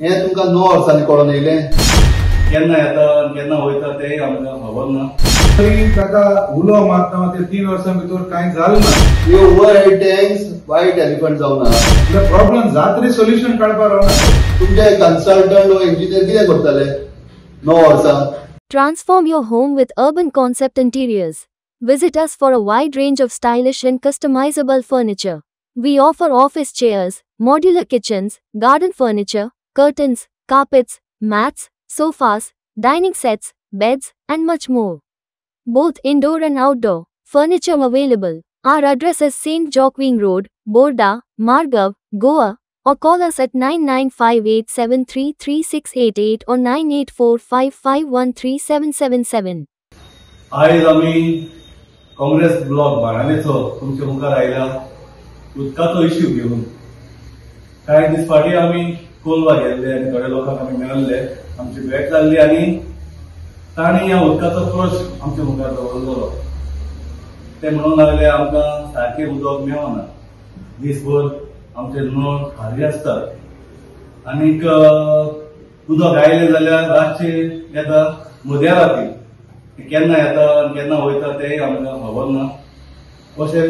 हे तुमकां 9 वर्सांनी कळोन येयलें? केन्ना येता केन्ना वयता तेय आमकां खबर ना. तरी ताका उलो मारता ते 3 वर्सां भितर कांय जालें ना. ह्यो ओव्हर हेड टँक्स वायट एलिफंट जावना. प्रॉब्लेम जात तरी सोल्युशन काडपाक रावना. तुमचे कन्सल्टंट वा इंजिनियर कितें करताले 9 वर्सां? Transform your home with Urban Concept Interiors. Visit us for a wide range of stylish and customizable furniture. We offer office chairs, modular kitchens, garden furniture, curtains, carpets, mats, sofas, dining sets, beds, and much more. Both indoor and outdoor furniture available. Our address is St. Joaquin Road, Borda, Margav, Goa, or call us at 9958733688 or 9845513777. आयज आमी Congress block बाणावलेचो तुमचे मुखार आयला उदकाचो issue घेवन. कांय दीस फाटीं आमी कोलवा गेल्ले आनी थोड्या लोकांक आमी मेळ्ळे, आमची भेट जाल्ली आनी तांणी ह्या उदकाचो प्रश्न आमच्या मुखार दवरलो. ते म्हणूंक लागले आमकां सारकें उदक मेळना, दीसभर आमचे नळ खाली आसतात आनीक उदक आयलें जाल्यार रातचे येता मध्या राती. केन्ना येता आनी केन्ना वयता तेय आमकां खबर ना. अशें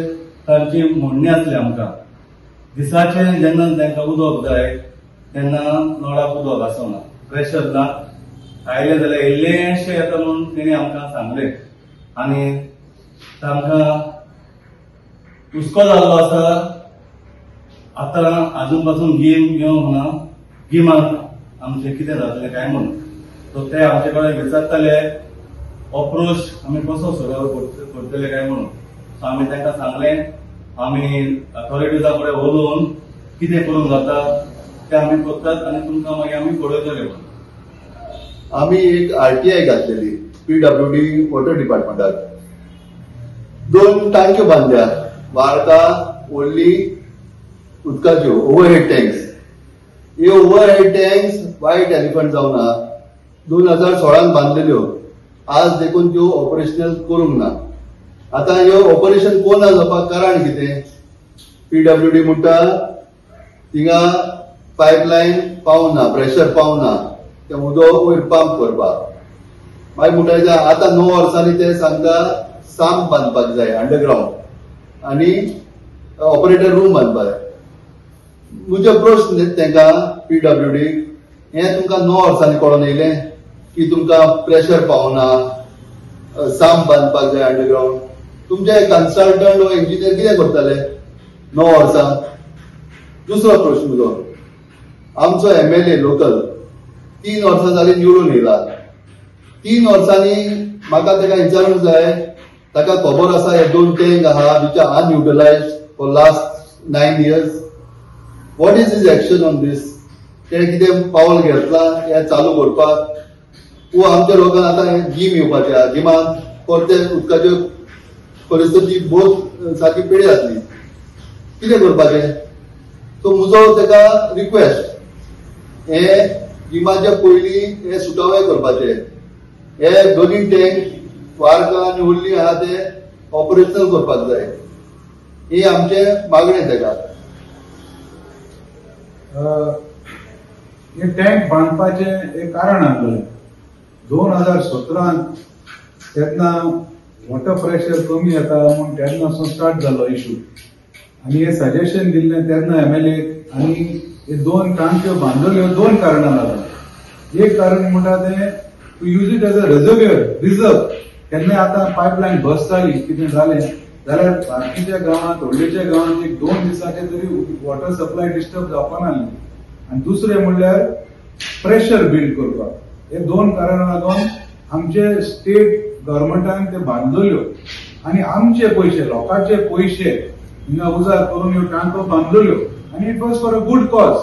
तांची म्हणणी आसली आमकां. दिसाचे जेन्ना तांकां उदक जाय तेन्ना नळाक उदक आसना, प्रेशर ना. आयलें जाल्यार इल्लेशें येता म्हणून तेणी आमकां सांगलें आनी तांकां हुस्को जाल्लो आसा. आतां आजून पासून गीम घेवंक ना, गिमाक आमचें कितें जातलें काय म्हणून. सो ते आमचे कडेन विचारताले अप्रोच आमी कसो सुरू करतले काय म्हणून. सो आमी तांकां सांगलें आमी अथॉरिटीजा कडेन उलोवन कितें करूंक जाता तें आमी करतात आनी तुमकां मागीर आमी कळयतले म्हणून. आमी एक RTI घातलेली PWD वॉटर डिपार्टमेंटाक. 2 टांक्यो बांदल्या, वार्का व्हडली उदकाच्यो ओव्हरहेड टँक्स. ह्यो ओव्हरहेड टँक्स वायट एलिफंट जावना. 2016 बांदलेल्यो, आज देखून त्यो ऑपरेशनल करूंक ना. आतां ह्यो ऑपरेशन कोना जावपाक कारण कितें? PWD म्हणटा थिंगा पायपलायन पावना, प्रेशर पावना तें उदक वयर पंप करपाक. मागीर म्हणटा आतां 9 वर्सांनी ते सांगता साम बांदपाक जाय अंडरग्राउंड आनी ऑपरेटर रूम बांदपाक जाय. म्हजो प्रश्न तांकां PWD हें तुमकां 9 वर्सांनी कळोन येयलें की तुमकां प्रेशर पावना, साम बांदपाक जाय अंडरग्राउंड. तुमचे कन्सल्टंट वा इंजिनियर कितें करताले 9 वर्सां? दुसरो प्रश्न म्हजो, आमचो MLA लोकल 3 वर्सां जालीं निवडून येयला. 3 वर्सांनी म्हाका ताका विचारूंक जाय, ताका खबर आसा हे 2 टँक आहा which are unutilised for last 9 years. What is his action on this? ते कितें पावल घेतला हे चालू करपाक? वो आमच्या लोकांक आतां गीम येवपाचें आहा. गिमाक परते उदकाच्यो परिस्थिती बहुत सारकी पिडे जातली. कितें करपाचें? सो म्हजो ताका रिक्वेस्ट, हे गिमाच्या पयलीं हे सुटावे करपाचे. हे 2 टँक वार्का आनी व्हडली आहा ते ऑपरेशनल करपाक जाय. ही आमचे मागणें ताका. हे टँक बांदपाचें एक कारण आसलें. 2017 तेन्ना वॉटर प्रेशर कमी येता म्हणून तेन्नासून स्टार्ट जालो इश्यू. आनी हे सजेशन दिल्लें तेन्ना MLA आनी हे 2 टांक्यो बांदल्यो 2 कारणां लागून. एक कारण म्हणटा तें to use it as a reserve. केन्ना आतां पायपलायन बस जाली कितें जालें जाल्यार बाकीच्या गांवांत व्हडलेच्या गांवांत एक 2 दिसांचे तरी वॉटर सप्लाय डिस्टर्ब जावपा नासली. आनी दुसरें म्हणल्यार प्रेशर बिल्ड करपाक. हे 2 कारणां लागून आमचे स्टेट गव्हर्मेंटान ते बांदल्यो आनी आमचे पयशे लोकांचे पयशे हिंगा उजार करून ह्यो टांको बांदल्यो आनी it was for a good cause.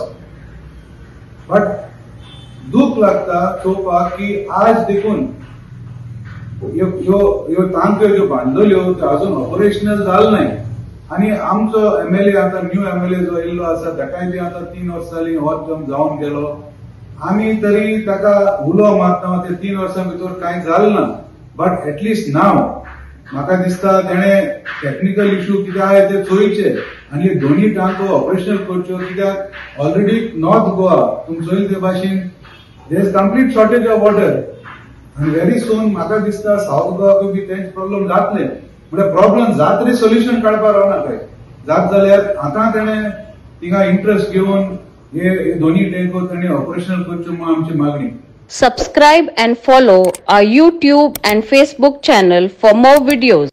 But दूख लागता चोवपाक की आज देखून ह्यो टांक्यो ज्यो बांदल्यो त्यो अजून ऑपरेशनल जाल नाय. आनी आमचो MLA आतां न्यू MLA जो येयल्लो आसा ताकाय बी आतां 3 वर्सां जालीं हो टर्म जावन गेलो. आमी तरी ताका उलो मारता ते 3 वर्सां भितर कांय जालें ना. बट एटलिस्ट नाव म्हाका दिसता तेणें टेक्निकल इश्यू कितें आहाय ते चोयचे आनी हे दोन्ही टांको ऑपरेशनल करच्यो कित्याक ऑलरेडी नॉर्थ गोवा तुमचो चोयल ते भाशेन there is complete shortage of water आनी व्हेरी सून म्हाका दिसता साऊथ गोवाक बी तेंच प्रॉब्लेम जातले म्हणजे प्रॉब्लेम जात तरी सोल्युशन काडपाक रावना काय जात जाल्यार आतां तेणें थिंगा इंटरेस्ट घेवन हे दोन्ही टँको तेणें ऑपरेशनल करच्यो म्हणून आमची मागणी. Subscribe and follow our YouTube and Facebook channel for more videos.